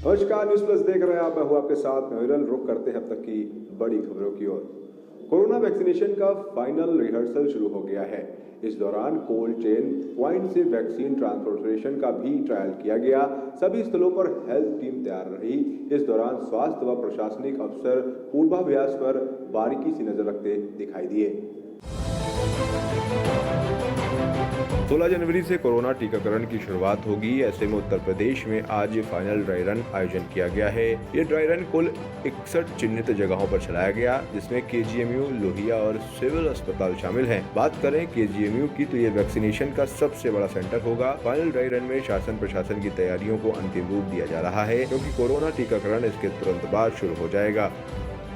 नमस्कार, news plus देख रहे हैं आप। मैं हूं आपके साथ विरल। रुक करते हैं अब तक की बड़ी खबरों की ओर। कोरोना वैक्सीनेशन का फाइनल रिहर्सल शुरू हो गया है। इस दौरान कोल्ड चेन पॉइंट से वैक्सीन ट्रांसपोर्टेशन का भी ट्रायल किया गया। सभी स्थलों पर हेल्थ टीम तैयार रही। इस दौरान स्वास्थ्य व प्रशासनिक अफसर पूर्वाभ्यास पर बारीकी से नजर रखते दिखाई दिए। 16 जनवरी से कोरोना टीकाकरण की शुरुआत होगी। ऐसे में उत्तर प्रदेश में आज फाइनल ड्राई रन आयोजन किया गया है। ये ड्राई रन कुल 61 चिन्हित जगहों पर चलाया गया, जिसमें केजीएमयू, लोहिया और सिविल अस्पताल शामिल हैं। बात करें केजीएमयू की तो ये वैक्सीनेशन का सबसे बड़ा सेंटर होगा। फाइनल ड्राई रन में शासन प्रशासन की तैयारियों को अंतिम रूप दिया जा रहा है, क्योंकि कोरोना टीकाकरण इसके तुरंत बाद शुरू हो जाएगा।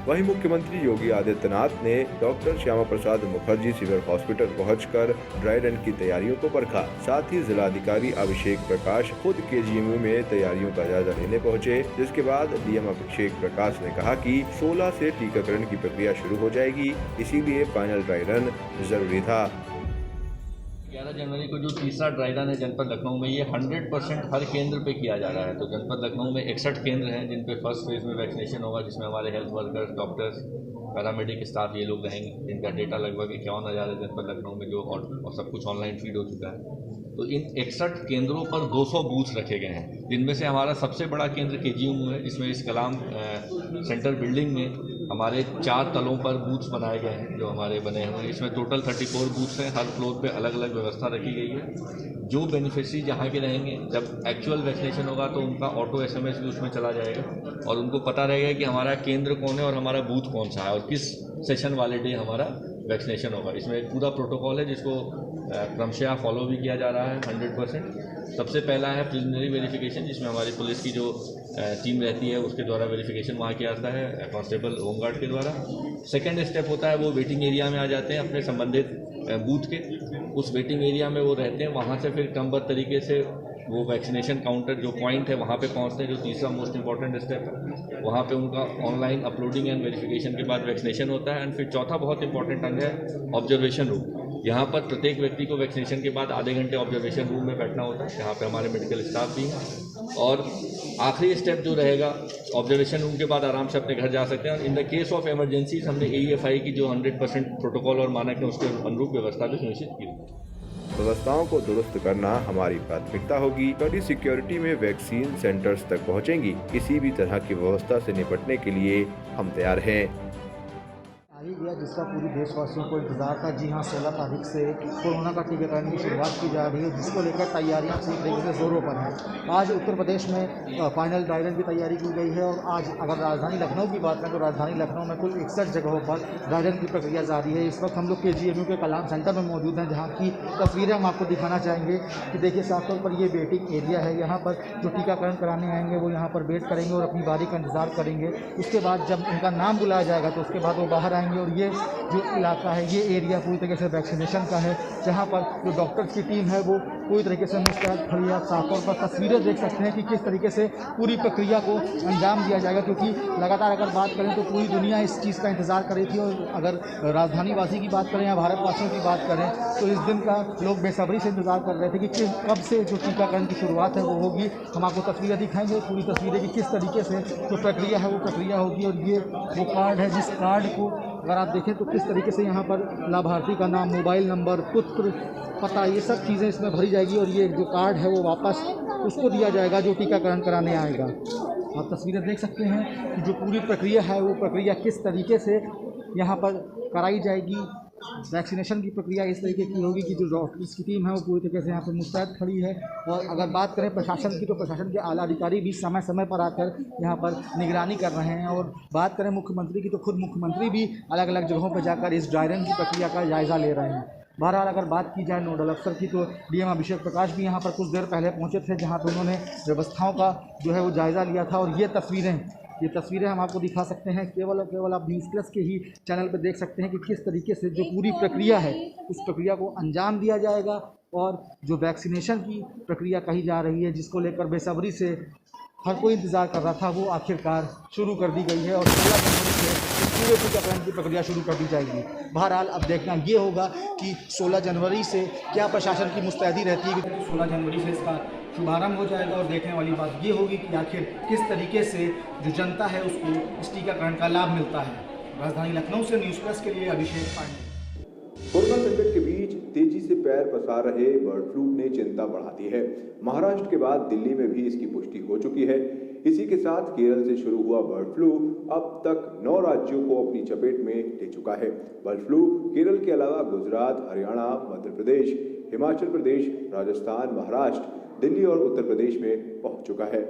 वहीं मुख्यमंत्री योगी आदित्यनाथ ने doctor Shyama Prasad Mukherjee civil hospital पहुंचकर ड्राई रन की तैयारियों को परखा। साथ ही जिलाधिकारी अभिषेक प्रकाश खुद केजीएमयू में तैयारियों का जायजा लेने पहुंचे, जिसके बाद डीएम अभिषेक प्रकाश ने कहा कि 16 से टीकाकरण की प्रक्रिया शुरू हो जाएगी, इसीलिए फाइनल ड्राई रन जरूरी था। 11 जनवरी को जो तीसरा ड्राई रन है जनपद लखनऊ में, ये 100% हर केंद्र पे किया जा रहा है। तो जनपद लखनऊ में 61 केंद्र हैं जिन पे फर्स्ट फेज में वैक्सीनेशन होगा, जिसमें हमारे health workers, doctors, paramedic staff ये लोग रहेंगे, जिनका डेटा लगभग 51,000 है जनपद लखनऊ में, जो और सब कुछ ऑनलाइन फीड हो चुका है। तो इन 61 केंद्रों पर 200 बूथ रखे गए हैं, जिनमें से हमारा सबसे बड़ा केंद्र केजीएमयू है। इसमें इस कलाम सेंटर बिल्डिंग में हमारे 4 तलों पर बूथ्स बनाए गए हैं, जो हमारे बने हुए हैं। इसमें टोटल 34 बूथ्स हैं। हर फ्लोर पे अलग अलग व्यवस्था रखी गई है। जो बेनिफिशरी जहाँ के रहेंगे, जब एक्चुअल वैक्सीनेशन होगा तो उनका ऑटो SMS भी उसमें चला जाएगा और उनको पता रहेगा कि हमारा केंद्र कौन है और हमारा बूथ कौन सा है और किस सेशन वाले डे हमारा वैक्सीनेशन होगा। इसमें एक पूरा प्रोटोकॉल है जिसको क्रमशः फॉलो भी किया जा रहा है 100%। सबसे पहला है प्रिलिमिनरी वेरिफिकेशन, जिसमें हमारी पुलिस की जो टीम रहती है उसके द्वारा वेरिफिकेशन वहाँ किया जाता है, कांस्टेबल होमगार्ड के द्वारा। सेकेंड स्टेप होता है वो वेटिंग एरिया में आ जाते हैं अपने संबंधित बूथ के। उस वेटिंग एरिया में वो रहते हैं, वहाँ से फिर क्रमबद्ध तरीके से वो वैक्सीनेशन काउंटर जो पॉइंट है वहाँ पे पहुँचते हैं, जो तीसरा मोस्ट इंपॉर्टेंट स्टेप है। वहाँ पे उनका ऑनलाइन अपलोडिंग एंड वेरिफिकेशन के बाद वैक्सीनेशन होता है। एंड फिर चौथा बहुत इंपॉर्टेंट अंग है ऑब्जर्वेशन रूम। यहाँ पर प्रत्येक व्यक्ति को वैक्सीनेशन के बाद आधे घंटे ऑब्जर्वेशन रूम में बैठना होता है, जहाँ पे हमारे मेडिकल स्टाफ भी हैं। और आखिरी स्टेप जो रहेगा, ऑब्जर्वेशन रूम के बाद आराम से अपने घर जा सकते हैं। और in the case of emergencies हमने AEFI की जो 100% प्रोटोकॉल और मानक है उसके अनुरूप व्यवस्था भी सुनिश्चित की। व्यवस्थाओं को दुरुस्त करना हमारी प्राथमिकता होगी। कड़ी सिक्योरिटी में वैक्सीन सेंटर्स तक पहुंचेंगी। किसी भी तरह की व्यवस्था से निपटने के लिए हम तैयार हैं। ही गया जिसका पूरी देशवासियों को इंतजार था। जी हाँ, 16 तारीख से कोरोना का टीकाकरण की शुरुआत की जा रही है, जिसको लेकर तैयारियां पूरी तरीके से जोरों पर हैं। आज उत्तर प्रदेश में फाइनल ड्राई रन की तैयारी की गई है और आज अगर राजधानी लखनऊ की बात करें तो राजधानी लखनऊ में कुल 61 जगहों पर ड्राई रन की प्रक्रिया जारी है। इस वक्त हम लोग केजीएमयू के कलाम सेंटर में मौजूद हैं, जहाँ की तस्वीरें हम आपको दिखाना चाहेंगे कि देखिए साफ तौर पर ये वेटिंग एरिया है। यहाँ पर जो टीकाकरण कराने आएंगे वो यहाँ पर वेट करेंगे और अपनी बारी का इंतजार करेंगे। उसके बाद जब उनका नाम बुलाया जाएगा तो उसके बाद वो बाहर आएंगे। और ये जो इलाका है, ये एरिया पूरी तरीके से वैक्सीनेशन का है, जहाँ पर जो डॉक्टर्स की टीम है वो पूरी तरीके से मुस्तैद खड़ी है। आप साफ तौर पर तस्वीरें देख सकते हैं कि किस तरीके से पूरी प्रक्रिया को अंजाम दिया जाएगा, क्योंकि लगातार अगर बात करें तो पूरी दुनिया इस चीज़ का इंतजार कर रही थी। और अगर राजधानी वासी की बात करें या भारतवासियों की बात करें तो इस दिन का लोग बेसब्री से इंतजार कर रहे थे कि कब से जो टीकाकरण की शुरुआत है वो होगी। हम आपको तस्वीरें दिखाएंगे, पूरी तस्वीरें कि किस तरीके से जो प्रक्रिया है वो प्रक्रिया होगी। और ये वो कार्ड है जिस कार्ड को अगर आप देखें तो किस तरीके से यहाँ पर लाभार्थी का नाम, मोबाइल नंबर, पुत्र, पता, ये सब चीज़ें इसमें भरी जाएगी। और ये जो कार्ड है वो वापस उसको दिया जाएगा जो टीकाकरण कराने आएगा। आप तस्वीरें देख सकते हैं कि जो पूरी प्रक्रिया है वो प्रक्रिया किस तरीके से यहाँ पर कराई जाएगी। वैक्सीनेशन की प्रक्रिया इस तरीके की होगी कि जो डॉक्टर्स की टीम है वो पूरी तरीके से यहाँ पर मुस्तैद खड़ी है। और अगर बात करें प्रशासन की तो प्रशासन के आला अधिकारी भी समय समय पर आकर यहाँ पर निगरानी कर रहे हैं। और बात करें मुख्यमंत्री की तो खुद मुख्यमंत्री भी अलग अलग जगहों पर जाकर इस ड्राई रन की प्रक्रिया का जायज़ा ले रहे हैं। बहरहाल अगर बात की जाए नोडल अफसर की तो डीएम अभिषेक प्रकाश भी यहाँ पर कुछ देर पहले पहुँचे थे, जहाँ पर उन्होंने व्यवस्थाओं का जो है वो जायज़ा लिया था। और ये तस्वीरें हम आपको दिखा सकते हैं, केवल और केवल आप न्यूज़ प्लस के ही चैनल पर देख सकते हैं कि किस तरीके से जो पूरी प्रक्रिया है उस प्रक्रिया को अंजाम दिया जाएगा। और जो वैक्सीनेशन की प्रक्रिया कही जा रही है, जिसको लेकर बेसब्री से हर कोई इंतज़ार कर रहा था, वो आखिरकार शुरू कर दी गई है। और 16 जनवरी से पूरे टीकाकरण की प्रक्रिया शुरू कर दी जाएगी। बहरहाल अब देखना ये होगा कि 16 जनवरी से क्या प्रशासन की मुस्तैदी रहती है। 16 जनवरी से इसका शुभारंभ हो जाएगा और देखने वाली बात ये होगी कि आखिर किस तरीके से जो जनता है उसको इस टीकाकरण का लाभ मिलता है। राजधानी लखनऊ से न्यूज़ प्लस के लिए अभिषेक पांडे। कोरोना संकट के बीच तेजी से पैर पसार रहे बर्ड फ्लू ने चिंता बढ़ा दी है। महाराष्ट्र के बाद दिल्ली में भी इसकी पुष्टि हो चुकी है। इसी के साथ केरल से शुरू हुआ बर्ड फ्लू अब तक 9 राज्यों को अपनी चपेट में ले चुका है। बर्ड फ्लू केरल के अलावा गुजरात, हरियाणा, मध्य प्रदेश, हिमाचल प्रदेश, राजस्थान, महाराष्ट्र, दिल्ली और उत्तर प्रदेश में पहुंच चुका है।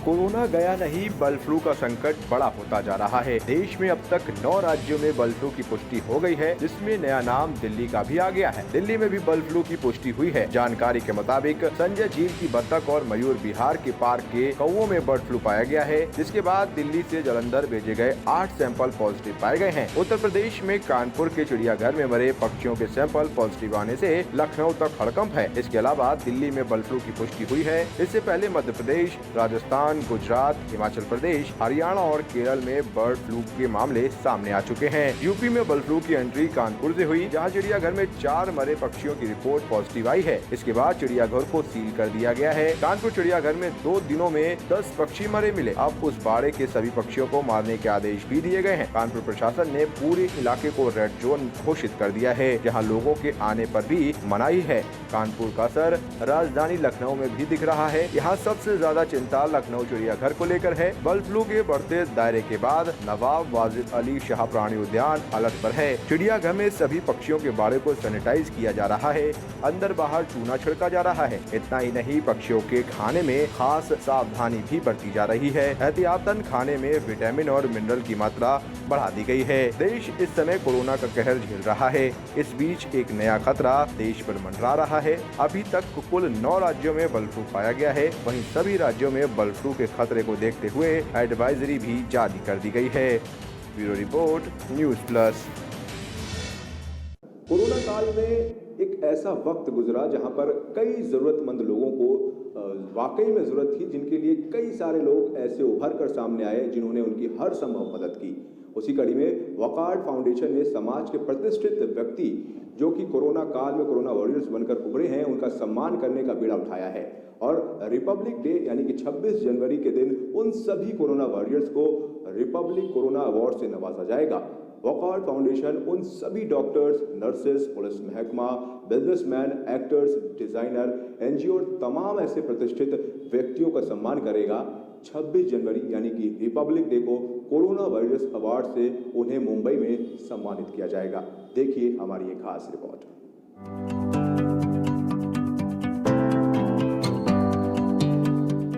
कोरोना गया नहीं, बर्ड फ्लू का संकट बड़ा होता जा रहा है। देश में अब तक 9 राज्यों में बर्ड फ्लू की पुष्टि हो गई है, जिसमें नया नाम दिल्ली का भी आ गया है। दिल्ली में भी बर्ड फ्लू की पुष्टि हुई है। जानकारी के मुताबिक संजय झील की बतख और मयूर विहार के पार्क के कौओं में बर्ड फ्लू पाया गया है, जिसके बाद दिल्ली से जालंधर भेजे गए 8 सैंपल पॉजिटिव पाए गए हैं। उत्तर प्रदेश में कानपुर के चिड़ियाघर में मरे पक्षियों के सैंपल पॉजिटिव आने से लखनऊ तक हड़कंप है। इसके अलावा दिल्ली में बर्ड फ्लू की पुष्टि हुई है। इससे पहले मध्य प्रदेश, राजस्थान, गुजरात, हिमाचल प्रदेश, हरियाणा और केरल में बर्ड फ्लू के मामले सामने आ चुके हैं। यूपी में बर्ड फ्लू की एंट्री कानपुर से हुई, जहां चिड़ियाघर में 4 मरे पक्षियों की रिपोर्ट पॉजिटिव आई है। इसके बाद चिड़ियाघर को सील कर दिया गया है। कानपुर चिड़ियाघर में 2 दिनों में 10 पक्षी मरे मिले। अब उस बाड़े के सभी पक्षियों को मारने के आदेश भी दिए गए हैं। कानपुर प्रशासन ने पूरे इलाके को रेड जोन घोषित कर दिया है, जहाँ लोगों के आने पर भी मनाही है। कानपुर का असर राजधानी लखनऊ में भी दिख रहा है। यहाँ सबसे ज्यादा चिंता लखनऊ चिड़ियाघर को लेकर है। बर्ड फ्लू के बढ़ते दायरे के बाद नवाब वाजिद अली शाह प्राणी उद्यान अलर्ट पर है। चिड़ियाघर में सभी पक्षियों के बाड़े को सैनिटाइज किया जा रहा है। अंदर बाहर चूना छिड़का जा रहा है। इतना ही नहीं, पक्षियों के खाने में खास सावधानी भी बरती जा रही है। एहतियातन खाने में विटामिन और मिनरल की मात्रा बढ़ा दी गई है। देश इस समय कोरोना का कहर झेल रहा है। इस बीच एक नया खतरा देश पर मंडरा रहा है। अभी तक कुल 9 राज्यों में बर्ड फ्लू पाया गया है। वहीं सभी राज्यों में बर्ड फ्लू के खतरे को देखते हुए एडवाइजरी भी जारी कर दी गई है। Bureau report, news plus. Corona काल में एक ऐसा वक्त गुजरा जहां पर कई जरूरतमंद लोगों को वाकई में जरूरत थी, जिनके लिए कई सारे लोग ऐसे उभर कर सामने आए जिन्होंने उनकी हर संभव मदद की। उसी कड़ी में वॉकार्ड फाउंडेशन ने समाज के प्रतिष्ठित व्यक्ति जो कि कोरोना काल में कोरोना वॉरियर्स बनकर उभरे हैं, उनका सम्मान करने का बीड़ा उठाया है। और रिपब्लिक डे यानी कि 26 जनवरी के दिन उन सभी कोरोना वॉरियर्स को रिपब्लिक कोरोना अवार्ड से नवाजा जाएगा। वॉकार्ड फाउंडेशन उन सभी डॉक्टर्स, नर्सेस, पुलिस महकमा, बिजनेसमैन, एक्टर्स, डिजाइनर, एनजीओ और तमाम ऐसे प्रतिष्ठित व्यक्तियों का सम्मान करेगा। 26 जनवरी यानी कि रिपब्लिक डे को कोरोना वायरस अवार्ड से उन्हें मुंबई में सम्मानित किया जाएगा। देखिए हमारी ये खास रिपोर्ट।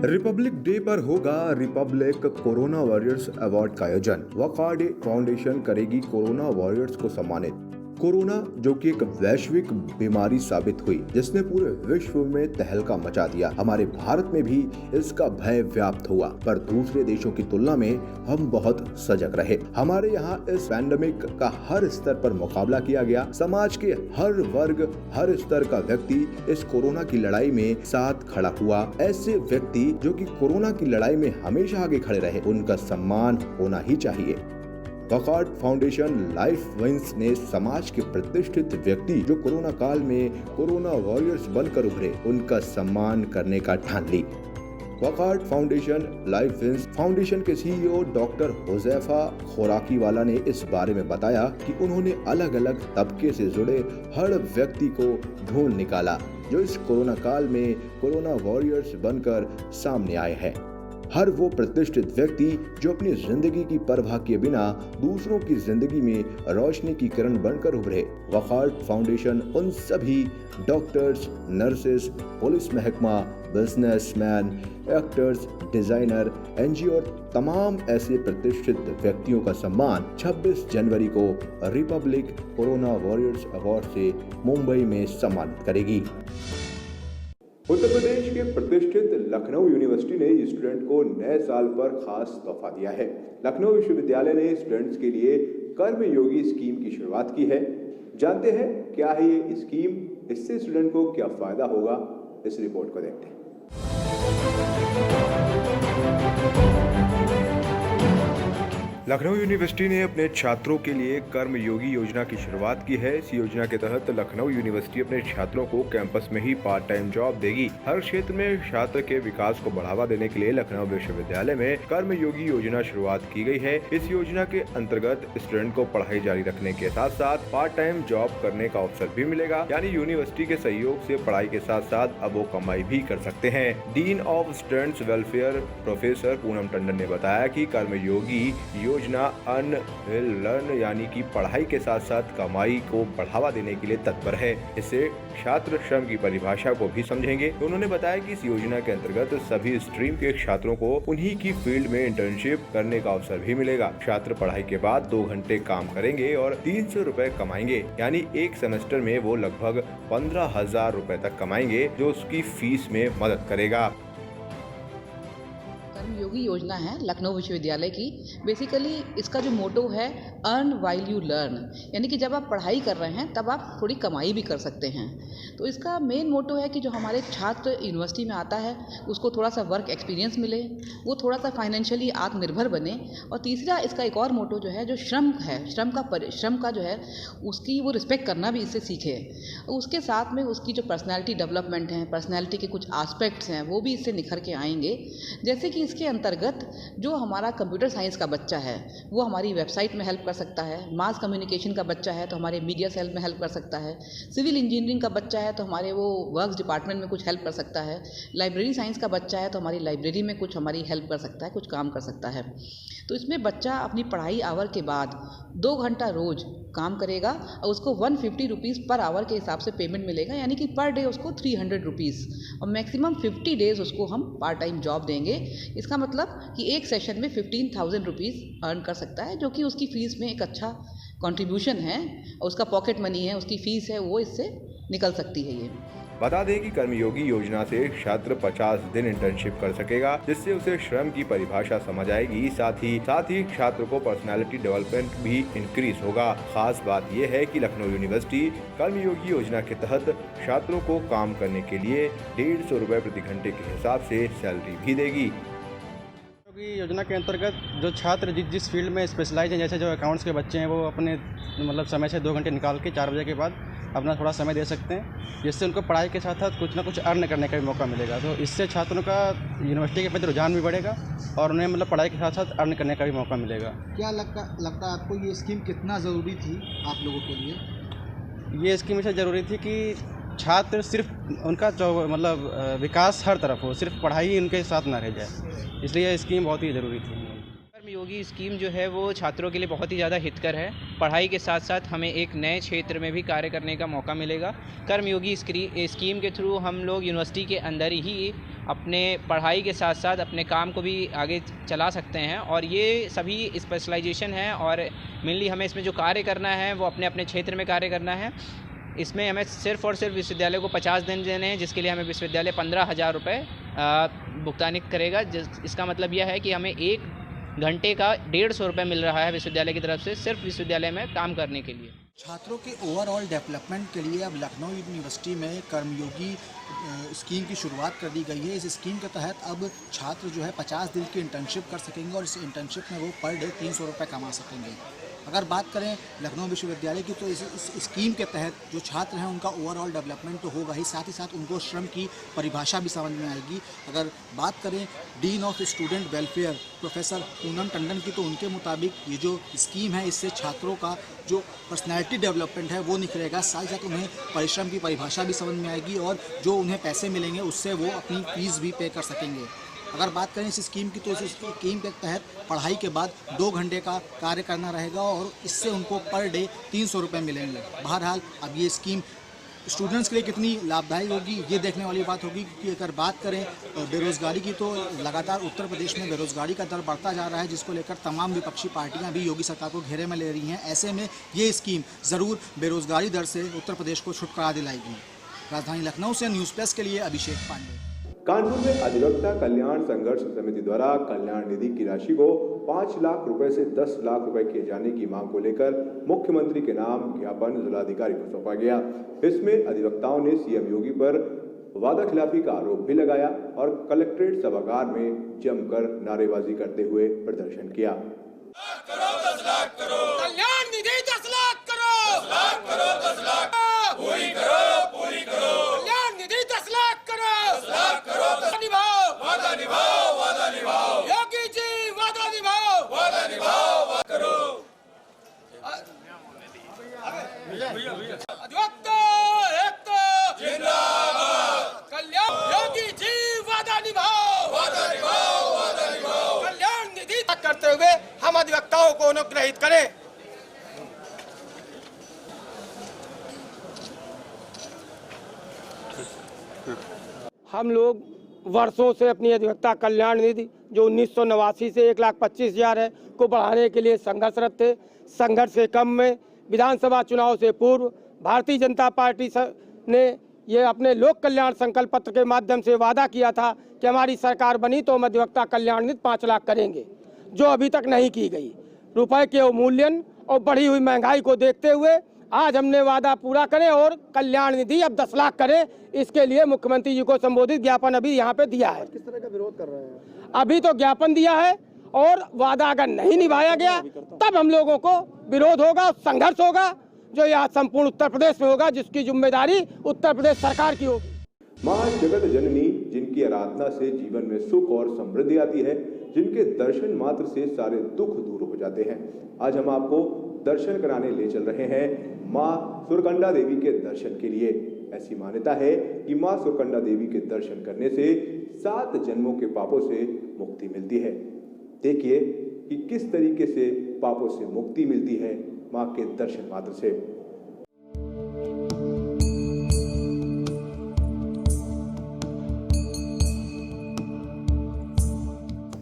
रिपब्लिक डे पर होगा रिपब्लिक कोरोना वॉरियर्स अवार्ड का आयोजन। वॉकार्ड फाउंडेशन करेगी कोरोना वॉरियर्स को सम्मानित। कोरोना जो कि एक वैश्विक बीमारी साबित हुई, जिसने पूरे विश्व में तहलका मचा दिया। हमारे भारत में भी इसका भय व्याप्त हुआ, पर दूसरे देशों की तुलना में हम बहुत सजग रहे। हमारे यहाँ इस पैंडेमिक का हर स्तर पर मुकाबला किया गया। समाज के हर वर्ग, हर स्तर का व्यक्ति इस कोरोना की लड़ाई में साथ खड़ा हुआ। ऐसे व्यक्ति जो कि कोरोना की लड़ाई में हमेशा आगे खड़े रहे, उनका सम्मान होना ही चाहिए। वॉकार्ड फाउंडेशन लाइफ विंस ने समाज के प्रतिष्ठित व्यक्ति जो कोरोना काल में कोरोना वॉरियर्स बनकर उभरे, उनका सम्मान करने का ठान ली। वॉकार्ड फाउंडेशन लाइफ विंस फाउंडेशन के सीईओ डॉक्टर हुजैफा खोराकीवाला ने इस बारे में बताया कि उन्होंने अलग अलग तबके से जुड़े हर व्यक्ति को ढूंढ निकाला जो इस कोरोना काल में कोरोना वॉरियर्स बनकर सामने आए हैं। हर वो प्रतिष्ठित व्यक्ति जो अपनी जिंदगी की परवाह किए बिना दूसरों की जिंदगी में रोशनी की किरण बनकर उभरे। वॉकार्ड फाउंडेशन उन सभी डॉक्टर्स, नर्सेस, पुलिस महकमा, बिजनेसमैन, एक्टर्स, डिजाइनर, एनजीओ और तमाम ऐसे प्रतिष्ठित व्यक्तियों का सम्मान 26 जनवरी को रिपब्लिक कोरोना वॉरियर्स अवार्ड से मुंबई में सम्मानित करेगी। उत्तर प्रदेश के प्रतिष्ठित लखनऊ यूनिवर्सिटी ने स्टूडेंट को नए साल पर खास तोहफा दिया है। लखनऊ विश्वविद्यालय ने स्टूडेंट्स के लिए कर्मयोगी स्कीम की शुरुआत की है। जानते हैं क्या है ये स्कीम, इससे स्टूडेंट को क्या फायदा होगा, इस रिपोर्ट को देखते हैं। लखनऊ यूनिवर्सिटी ने अपने छात्रों के लिए कर्मयोगी योजना की शुरुआत की है। इस योजना के तहत लखनऊ यूनिवर्सिटी अपने छात्रों को कैंपस में ही पार्ट टाइम जॉब देगी। हर क्षेत्र में छात्र के विकास को बढ़ावा देने के लिए लखनऊ विश्वविद्यालय में कर्मयोगी योजना शुरुआत की गई है। इस योजना के अंतर्गत स्टूडेंट को पढ़ाई जारी रखने के साथ साथ पार्ट टाइम जॉब करने का अवसर भी मिलेगा, यानी यूनिवर्सिटी के सहयोग से पढ़ाई के साथ साथ अब वो कमाई भी कर सकते हैं। Dean of students welfare professor Poonam Tandon ने बताया कि कर्मयोगी योजना अर्न विल लर्न यानी कि पढ़ाई के साथ साथ कमाई को बढ़ावा देने के लिए तत्पर है। इससे छात्र श्रम की परिभाषा को भी समझेंगे। उन्होंने बताया कि इस योजना के अंतर्गत सभी स्ट्रीम के छात्रों को उन्हीं की फील्ड में इंटर्नशिप करने का अवसर भी मिलेगा। छात्र पढ़ाई के बाद 2 घंटे काम करेंगे और 300 रुपए कमाएंगे, यानी एक सेमेस्टर में वो लगभग 15,000 रुपए तक कमाएंगे, जो उसकी फीस में मदद करेगा। कर्मयोगी योजना है लखनऊ विश्वविद्यालय की। बेसिकली इसका जो मोटो है अर्न वाइल यू लर्न, यानी कि जब आप पढ़ाई कर रहे हैं तब आप थोड़ी कमाई भी कर सकते हैं। तो इसका मेन मोटो है कि जो हमारे छात्र यूनिवर्सिटी में आता है उसको थोड़ा सा वर्क एक्सपीरियंस मिले, वो थोड़ा सा फाइनेंशियली आत्मनिर्भर बने। और तीसरा इसका एक और मोटो जो है जो श्रम है, श्रम का जो है उसकी वो रिस्पेक्ट करना भी इससे सीखे। उसके साथ में उसकी जो पर्सनैलिटी डेवलपमेंट है, पर्सनैलिटी के कुछ आस्पेक्ट्स हैं वो भी इससे निखर के आएंगे। जैसे कि इसके अंतर्गत जो हमारा कंप्यूटर साइंस का बच्चा है वो हमारी वेबसाइट में हेल्प कर सकता है, मास कम्युनिकेशन का बच्चा है तो हमारे मीडिया सेल में हेल्प कर सकता है, सिविल इंजीनियरिंग का बच्चा है तो हमारे वो वर्क्स डिपार्टमेंट में कुछ हेल्प कर सकता है, लाइब्रेरी साइंस का बच्चा है तो हमारी लाइब्रेरी में कुछ हमारी हेल्प कर सकता है, कुछ काम कर सकता है। तो इसमें बच्चा अपनी पढ़ाई आवर के बाद 2 घंटा रोज काम करेगा और उसको 150 रुपीज़ पर आवर के हिसाब से पेमेंट मिलेगा, यानी कि पर डे उसको 300 रुपीज़ और मैक्सिमम 50 डेज़ उसको हम पार्ट टाइम जॉब देंगे। इसका मतलब कि एक सेशन में 15,000 रुपीज़ अर्न कर सकता है, जो कि उसकी फ़ीस में एक अच्छा कंट्रीब्यूशन है और उसका पॉकेट मनी है, उसकी फ़ीस है, वो इससे निकल सकती है। ये बता दें कि कर्मयोगी योजना से छात्र 50 दिन इंटर्नशिप कर सकेगा, जिससे उसे श्रम की परिभाषा समझ आएगी। साथ ही छात्र को पर्सनालिटी डेवलपमेंट भी इंक्रीज होगा। खास बात यह है कि लखनऊ यूनिवर्सिटी कर्मयोगी योजना के तहत छात्रों को काम करने के लिए 150 रुपए प्रति घंटे के हिसाब से सैलरी भी देगी। योजना के अंतर्गत जो छात्र जिस फील्ड में स्पेशलाइज हैं, जैसे जो अकाउंट्स के बच्चे हैं वो अपने समय से 2 घंटे निकाल के 4 बजे के बाद अपना थोड़ा समय दे सकते हैं, जिससे उनको पढ़ाई के साथ साथ कुछ ना कुछ अर्न करने का भी मौका मिलेगा। तो इससे छात्रों का यूनिवर्सिटी के प्रति रुझान भी बढ़ेगा और उन्हें पढ़ाई के साथ साथ अर्न करने का भी मौका मिलेगा। क्या लगता है आपको ये स्कीम कितना ज़रूरी थी आप लोगों के लिए? ये स्कीम इसलिए ज़रूरी थी कि छात्र सिर्फ उनका जो विकास हर तरफ हो, सिर्फ पढ़ाई उनके साथ ना रह जाए, इसलिए यह स्कीम बहुत ही ज़रूरी थी। कर्मयोगी स्कीम जो है वो छात्रों के लिए बहुत ही ज़्यादा हितकर है। पढ़ाई के साथ साथ हमें एक नए क्षेत्र में भी कार्य करने का मौका मिलेगा। कर्मयोगी स्कीम के थ्रू हम लोग यूनिवर्सिटी के अंदर ही अपने पढ़ाई के साथ साथ अपने काम को भी आगे चला सकते हैं और ये सभी स्पेशलाइजेशन है और मेनली हमें इसमें जो कार्य करना है वो अपने अपने क्षेत्र में कार्य करना है। इसमें हमें सिर्फ और सिर्फ विश्वविद्यालय को 50 दिन देने हैं, जिसके लिए हमें विश्वविद्यालय 15,000 रुपये भुगतानित करेगा। इसका मतलब यह है कि हमें 1 घंटे का 150 रुपये मिल रहा है विश्वविद्यालय की तरफ से, सिर्फ विश्वविद्यालय में काम करने के लिए। छात्रों के ओवरऑल डेवलपमेंट के लिए अब लखनऊ यूनिवर्सिटी में कर्मयोगी स्कीम की शुरुआत कर दी गई है। इस स्कीम के तहत अब छात्र जो है 50 दिन की इंटर्नशिप कर सकेंगे और इस इंटर्नशिप में वो पर डे 300 रुपये कमा सकेंगे। अगर बात करें लखनऊ विश्वविद्यालय की, तो इस स्कीम के तहत जो छात्र हैं उनका ओवरऑल डेवलपमेंट तो होगा ही, साथ ही साथ उनको श्रम की परिभाषा भी समझ में आएगी। अगर बात करें dean of student welfare professor Poonam Tandon की, तो उनके मुताबिक ये जो स्कीम है इससे छात्रों का जो पर्सनैलिटी डेवलपमेंट है वो निखरेगा, साथ ही साथ उन्हें परिश्रम की परिभाषा भी समझ में आएगी और जो उन्हें पैसे मिलेंगे उससे वो अपनी फीस भी पे कर सकेंगे। अगर बात करें इस स्कीम की, तो इस स्कीम के तहत पढ़ाई के बाद 2 घंटे का कार्य करना रहेगा और इससे उनको पर डे 300 रुपये मिलेंगे। बहरहाल अब ये स्कीम स्टूडेंट्स के लिए कितनी लाभदायी होगी ये देखने वाली बात होगी, क्योंकि अगर बात करें बेरोज़गारी की, तो लगातार उत्तर प्रदेश में बेरोज़गारी का दर बढ़ता जा रहा है, जिसको लेकर तमाम विपक्षी पार्टियां भी योगी सरकार को घेरे में ले रही हैं। ऐसे में ये स्कीम ज़रूर बेरोज़गारी दर से उत्तर प्रदेश को छुटकारा दिलाएगी। राजधानी लखनऊ से न्यूज़ प्रेस के लिए अभिषेक पांडे। कानपुर में अधिवक्ता कल्याण संघर्ष समिति द्वारा कल्याण निधि की राशि को 5 लाख रुपए से 10 लाख रुपए किए जाने की मांग को लेकर मुख्यमंत्री के नाम ज्ञापन जिलाधिकारी को सौंपा गया। इसमें अधिवक्ताओं ने सीएम योगी पर वादा खिलाफी का आरोप भी लगाया और कलेक्ट्रेट सभागार में जमकर नारेबाजी करते हुए प्रदर्शन किया। कल्याण निधि 10 लाख करो, 10 लाख पूरी करो, कल्याण निधि 10 लाख करो, वादा निभाओ, योगी जी वादा निभाओ, करो। अधिवक्ता एकता जिंदाबाद, कल्याण योगी जी वादा निभाओ, कल्याण निधि करते हुए हम अधिवक्ताओं को अनुग्रहित करें। हम लोग वर्षों से अपनी अधिवक्ता कल्याण निधि जो 1989 से 1,25,000 है को बढ़ाने के लिए संघर्षरत थे। संघर्ष से कम में विधानसभा चुनाव से पूर्व भारतीय जनता पार्टी ने ये अपने लोक कल्याण संकल्प पत्र के माध्यम से वादा किया था कि हमारी सरकार बनी तो हम अधिवक्ता कल्याण निधि 5 लाख करेंगे, जो अभी तक नहीं की गई। रुपए के अवमूल्यन और बढ़ी हुई महंगाई को देखते हुए आज हमने वादा पूरा करें और कल्याण निधि अब 10 लाख करें। इसके लिए मुख्यमंत्री जी को संबोधित ज्ञापन अभी यहाँ पे दिया है। किस तरह का विरोध कर रहे हैं? अभी तो ज्ञापन दिया है और वादा अगर नहीं निभाया गया तब हम लोगों को विरोध होगा, संघर्ष होगा, जो यहाँ संपूर्ण उत्तर प्रदेश में होगा, जिसकी जिम्मेदारी उत्तर प्रदेश सरकार की होगी। माँ जगत जननी, जिनकी आराधना से जीवन में सुख और समृद्धि आती है, जिनके दर्शन मात्र से सारे दुख दूर हो जाते हैं। आज हम आपको दर्शन कराने ले चल रहे हैं माँ सुरकंडा देवी के दर्शन के लिए। ऐसी मान्यता है कि माँ सुरकंडा देवी के दर्शन करने से 7 जन्मों के पापों से मुक्ति मिलती है। देखिए कि किस तरीके से पापों से मुक्ति मिलती है माँ के दर्शन मात्र से।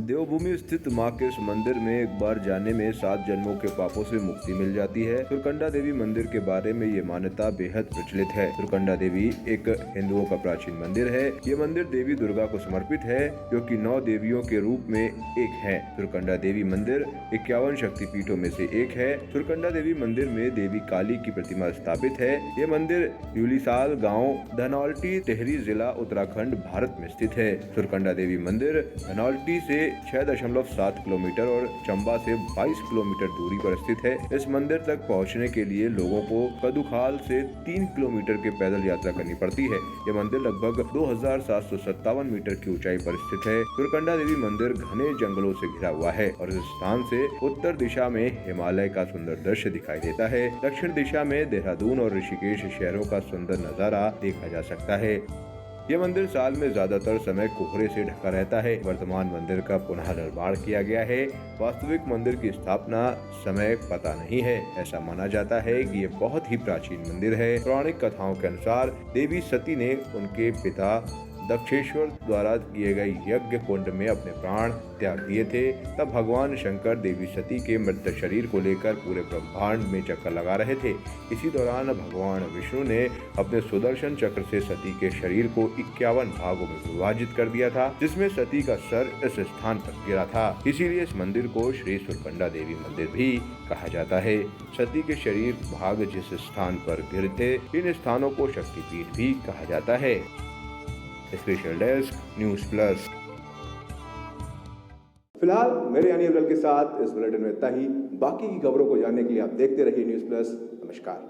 देवभूमि स्थित मां के इस मंदिर में एक बार जाने में 7 जन्मों के पापों से मुक्ति मिल जाती है। सुरकंडा देवी मंदिर के बारे में ये मान्यता बेहद प्रचलित है। सुरकंडा देवी एक हिंदुओं का प्राचीन मंदिर है। ये मंदिर देवी दुर्गा को समर्पित है, जो कि 9 देवियों के रूप में एक है। सुरकंडा देवी मंदिर 51 शक्तिपीठों में से एक है। सुरकंडा देवी मंदिर में देवी काली की प्रतिमा स्थापित है। ये मंदिर यूलीसाल गाँव, धनौल्टी, टिहरी जिला, उत्तराखंड, भारत में स्थित है। सुरकंडा देवी मंदिर धनौल्टी से 6.7 किलोमीटर और चंबा से 22 किलोमीटर दूरी पर स्थित है। इस मंदिर तक पहुंचने के लिए लोगों को कदुखाल से 3 किलोमीटर के पैदल यात्रा करनी पड़ती है। यह मंदिर लगभग 2757 मीटर की ऊंचाई पर स्थित है। सुरकंडा देवी मंदिर घने जंगलों से घिरा हुआ है और इस स्थान से उत्तर दिशा में हिमालय का सुंदर दृश्य दिखाई देता है। दक्षिण दिशा में देहरादून और ऋषिकेश शहरों का सुंदर नजारा देखा जा सकता है। यह मंदिर साल में ज्यादातर समय कोहरे से ढका रहता है। वर्तमान मंदिर का पुनः निर्माण किया गया है। वास्तविक मंदिर की स्थापना समय पता नहीं है। ऐसा माना जाता है कि यह बहुत ही प्राचीन मंदिर है। पौराणिक कथाओं के अनुसार देवी सती ने उनके पिता दक्षेश्वर द्वारा किए गए यज्ञ कुंड में अपने प्राण त्याग दिए थे। तब भगवान शंकर देवी सती के मृत शरीर को लेकर पूरे ब्रह्मांड में चक्कर लगा रहे थे। इसी दौरान भगवान विष्णु ने अपने सुदर्शन चक्र से सती के शरीर को 51 भागों में विभाजित कर दिया था, जिसमें सती का सर इस स्थान पर गिरा था। इसीलिए इस मंदिर को श्री सुरकंडा देवी मंदिर भी कहा जाता है। सती के शरीर भाग जिस स्थान पर गिरे थे, इन स्थानों को शक्तिपीठ भी कहा जाता है। Special desk news plus. फिलहाल मेरे यानी अब्दुल के साथ इस बुलेटिन में इतना ही। बाकी की खबरों को जानने के लिए आप देखते रहिए न्यूज़ प्लस। नमस्कार।